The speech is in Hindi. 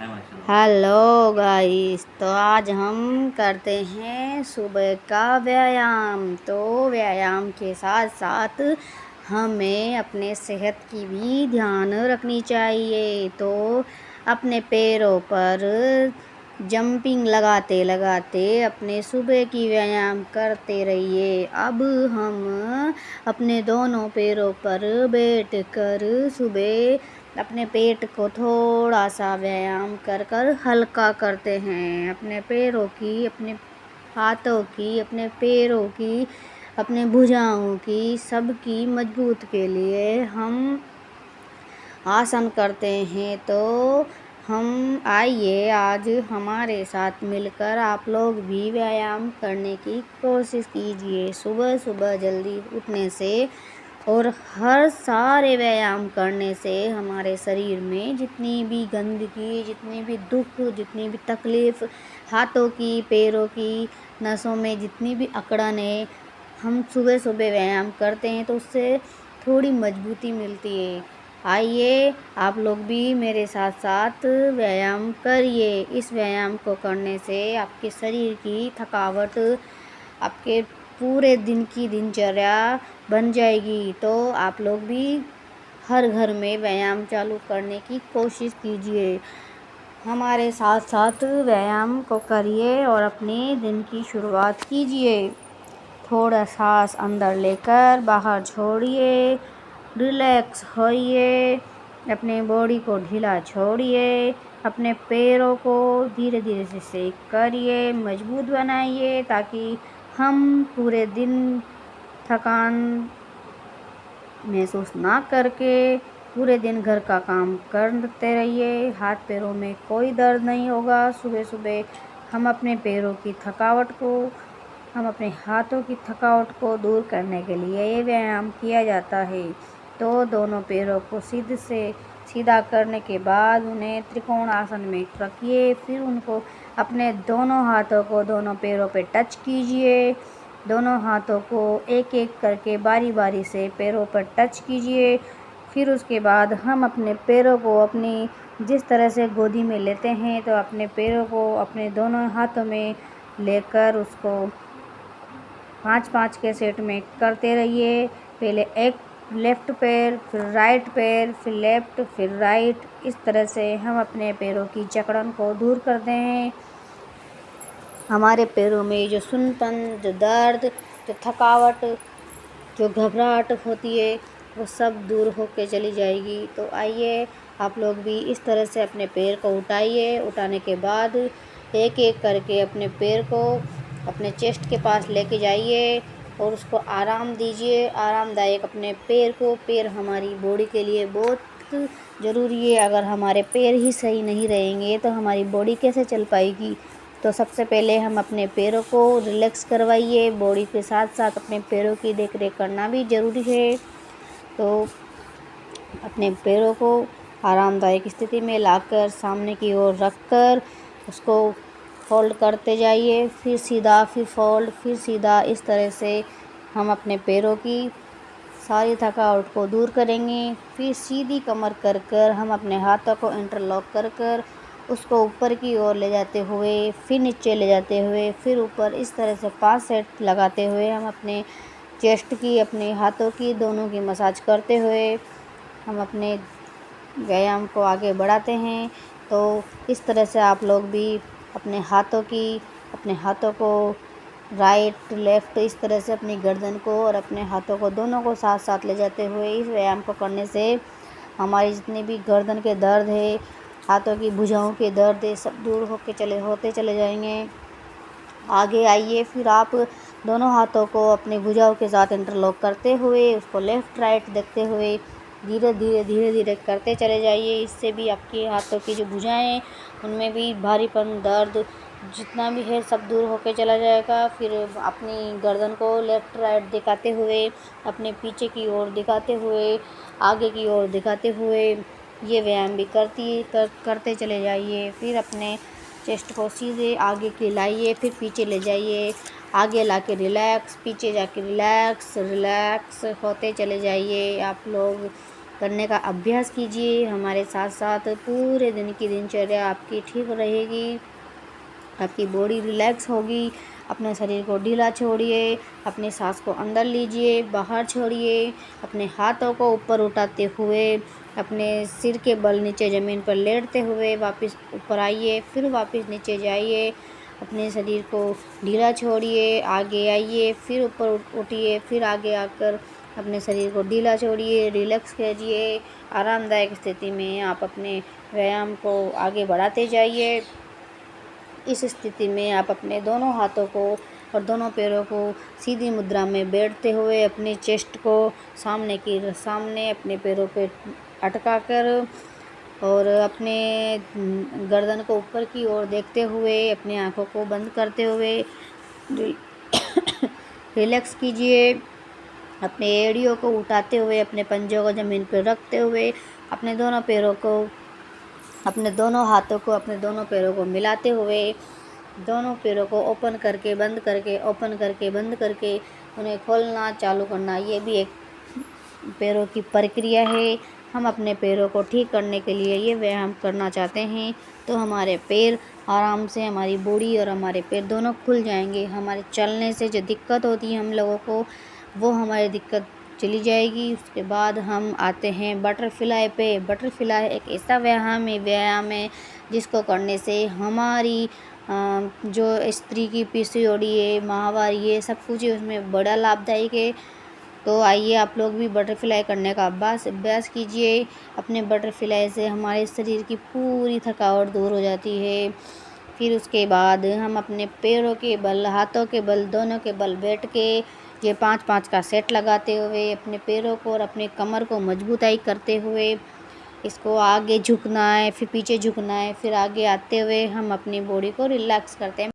हेलो गाइस, तो आज हम करते हैं सुबह का व्यायाम। तो व्यायाम के साथ साथ हमें अपने सेहत की भी ध्यान रखनी चाहिए। तो अपने पैरों पर जंपिंग लगाते लगाते अपने सुबह की व्यायाम करते रहिए। अब हम अपने दोनों पैरों पर बैठकर सुबह अपने पेट को थोड़ा सा व्यायाम कर कर हल्का करते हैं। अपने पैरों की, अपने हाथों की, अपने पैरों की, अपने भुजाओं की, सबकी मजबूत के लिए हम आसन करते हैं। तो हम आइए आज हमारे साथ मिलकर आप लोग भी व्यायाम करने की कोशिश कीजिए। सुबह सुबह जल्दी उठने से और हर सारे व्यायाम करने से हमारे शरीर में जितनी भी गंदगी, जितनी भी दुख, जितनी भी तकलीफ़, हाथों की, पैरों की नसों में जितनी भी अकड़न है, हम सुबह सुबह व्यायाम करते हैं तो उससे थोड़ी मजबूती मिलती है। आइए आप लोग भी मेरे साथ साथ व्यायाम करिए। इस व्यायाम को करने से आपके शरीर की थकावट, आपके पूरे दिन की दिनचर्या बन जाएगी। तो आप लोग भी हर घर में व्यायाम चालू करने की कोशिश कीजिए। हमारे साथ साथ व्यायाम को करिए और अपने दिन की शुरुआत कीजिए। थोड़ा सांस अंदर लेकर बाहर छोड़िए, रिलैक्स होइए, अपने बॉडी को ढीला छोड़िए, अपने पैरों को धीरे धीरे से शेक करिए, मजबूत बनाइए ताकि हम पूरे दिन थकान महसूस ना करके पूरे दिन घर का काम करते रहिए। हाथ पैरों में कोई दर्द नहीं होगा। सुबह सुबह हम अपने पैरों की थकावट को, हम अपने हाथों की थकावट को दूर करने के लिए ये व्यायाम किया जाता है। तो दोनों पैरों को सीधा करने के बाद उन्हें त्रिकोण आसन में रखिए। फिर उनको अपने दोनों हाथों को दोनों पैरों पे टच कीजिए। दोनों हाथों को एक एक करके बारी बारी से पैरों पर टच कीजिए। फिर उसके बाद हम अपने पैरों को अपनी जिस तरह से गोदी में लेते हैं तो अपने पैरों को अपने दोनों हाथों में लेकर उसको 5-5 के सेट में करते रहिए। पहले एक लेफ़्ट पैर, फिर राइट पैर, फिर लेफ़्ट, फिर राइट। इस तरह से हम अपने पैरों की जकड़न को दूर करते हैं। हमारे पैरों में जो सुन्नपन, जो दर्द, जो थकावट, जो घबराहट होती है वो सब दूर होके चली जाएगी। तो आइए आप लोग भी इस तरह से अपने पैर को उठाइए। उठाने के बाद एक एक करके अपने पैर को अपने चेस्ट के पास लेके जाइए और उसको आराम दीजिए, आरामदायक अपने पैर को। पैर हमारी बॉडी के लिए बहुत ज़रूरी है। अगर हमारे पैर ही सही नहीं रहेंगे तो हमारी बॉडी कैसे चल पाएगी। तो सबसे पहले हम अपने पैरों को रिलैक्स करवाइए। बॉडी के साथ साथ अपने पैरों की देख रेख करना भी ज़रूरी है। तो अपने पैरों को आरामदायक स्थिति में लाकर सामने की ओर रखकर उसको फोल्ड करते जाइए। फिर सीधा, फिर फोल्ड, फिर सीधा। इस तरह से हम अपने पैरों की सारी थकावट को दूर करेंगे। फिर सीधी कमर कर कर हम अपने हाथों को इंटरलॉक कर कर उसको ऊपर की ओर ले जाते हुए, फिर नीचे ले जाते हुए, फिर ऊपर, इस तरह से 5 सेट लगाते हुए हम अपने चेस्ट की, अपने हाथों की, दोनों की मसाज करते हुए हम अपने व्यायाम को आगे बढ़ाते हैं। तो इस तरह से आप लोग भी अपने हाथों को राइट लेफ़्ट इस तरह से अपनी गर्दन को और अपने हाथों को दोनों को साथ साथ ले जाते हुए इस व्यायाम को करने से हमारी जितनी भी गर्दन के दर्द है, हाथों की भुजाओं के दर्द है, सब दूर होते चले जाएंगे। आगे आइए, फिर आप दोनों हाथों को अपनी भुजाओं के साथ इंटरलॉक करते हुए उसको लेफ़्ट राइट देखते हुए धीरे धीरे करते चले जाइए। इससे भी आपके हाथों की जो भुजाएं उनमें भी भारीपन, दर्द जितना भी है सब दूर होके चला जाएगा। फिर अपनी गर्दन को लेफ़्ट राइट दिखाते हुए, अपने पीछे की ओर दिखाते हुए, आगे की ओर दिखाते हुए ये व्यायाम भी करते चले जाइए। फिर अपने चेस्ट को सीधे आगे के लाइए, फिर पीछे ले जाइए, आगे लाके रिलैक्स, पीछे जाके रिलैक्स होते चले जाइए। आप लोग करने का अभ्यास कीजिए। हमारे साथ साथ पूरे दिन की दिनचर्या आपकी ठीक रहेगी, आपकी बॉडी रिलैक्स होगी। अपने शरीर को ढीला छोड़िए, अपनी सांस को अंदर लीजिए, बाहर छोड़िए। अपने हाथों को ऊपर उठाते हुए अपने सिर के बल नीचे ज़मीन पर लेटते हुए वापस ऊपर आइए, फिर वापस नीचे जाइए। अपने शरीर को ढीला छोड़िए, आगे आइए, फिर ऊपर उठिए, फिर आगे आकर अपने शरीर को ढीला छोड़िए, रिलैक्स कीजिए। आरामदायक स्थिति में आप अपने व्यायाम को आगे बढ़ाते जाइए। इस स्थिति में आप अपने दोनों हाथों को और दोनों पैरों को सीधी मुद्रा में बैठते हुए अपनी चेस्ट को सामने अपने पैरों पे अटका कर और अपने गर्दन को ऊपर की ओर देखते हुए अपनी आँखों को बंद करते हुए रिलैक्स कीजिए। अपने एड़ियों को उठाते हुए अपने पंजों को ज़मीन पर रखते हुए अपने दोनों हाथों को अपने दोनों पैरों को मिलाते हुए दोनों पैरों को ओपन करके बंद करके ओपन करके बंद करके उन्हें खोलना चालू करना, ये भी एक पैरों की प्रक्रिया है। हम अपने पैरों को ठीक करने के लिए ये व्यायाम करना चाहते हैं तो हमारे पैर आराम से, हमारी बॉडी और हमारे पैर दोनों खुल जाएंगे। हमारे चलने से जो दिक्कत होती है हम लोगों को, वो हमारी दिक्कत चली जाएगी। उसके बाद हम आते हैं बटरफ्लाई पे। बटरफ्लाई एक ऐसा व्यायाम है जिसको करने से हमारी जो स्त्री की पीसीओडी है, माहवारी है, सब कुछ उसमें बड़ा लाभदायक है। तो आइए आप लोग भी बटरफ्लाई करने का अभ्यास कीजिए। अपने बटरफ्लाई से हमारे शरीर की पूरी थकावट दूर हो जाती है। फिर उसके बाद हम अपने पैरों के बल, हाथों के बल, दोनों के बल बैठ के ये 5-5 का सेट लगाते हुए अपने पैरों को और अपने कमर को मजबूताई करते हुए इसको आगे झुकना है, फिर पीछे झुकना है, फिर आगे आते हुए हम अपनी बॉडी को रिलैक्स करते हैं।